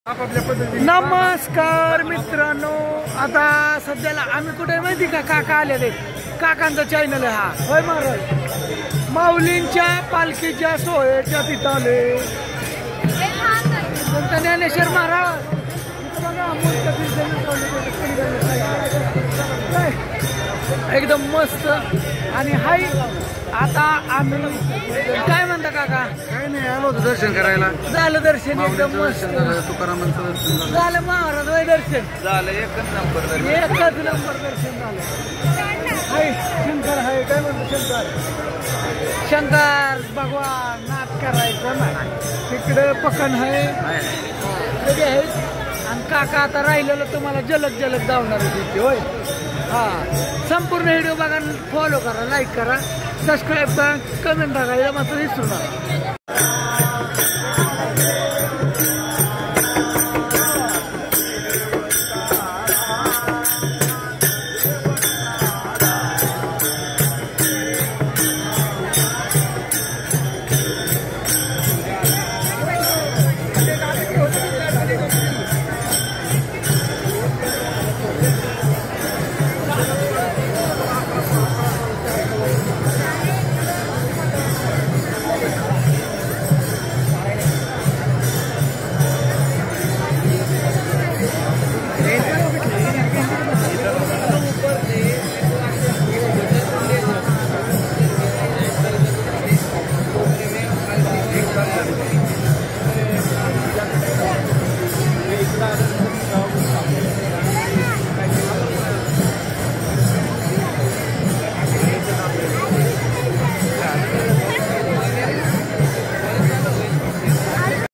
आपापल्या पद्धतीने नमस्कार मित्रांनो, आता सध्याला आम्ही कुठे माहिती का, काका आलेले. काकांचा चॅनल आहे हा. होय महाराज, माऊलींच्या पालखीच्या सोहळ्याच्या तिथं आले. संत ज्ञानेश्वर महाराज एकदम मस्त. आणि हाय आता आम्ही काय म्हणता काका, काही नाही, आलो होतो दर्शन करायला. झालं दर्शन एकदम मस्त तुकारामांचं दर्शन झालं. महाराज होय दर्शन झालं, एकच नंबर दर्शन. एकच नंबर दर्शन झालं. हाय शंकर हाय, काय म्हणतो शंकर, शंकर भगवान नाच करायचं ना. तिकडे पकन आहे आणि काका आता राहिलेलं तुम्हाला जलक जलक धावणार तिथे. होय हा, संपूर्ण व्हिडिओ बघा, फॉलो करा, लाईक करा, सबस्क्राईब करा, कमेंट टाका, या मात्र विसरू नका.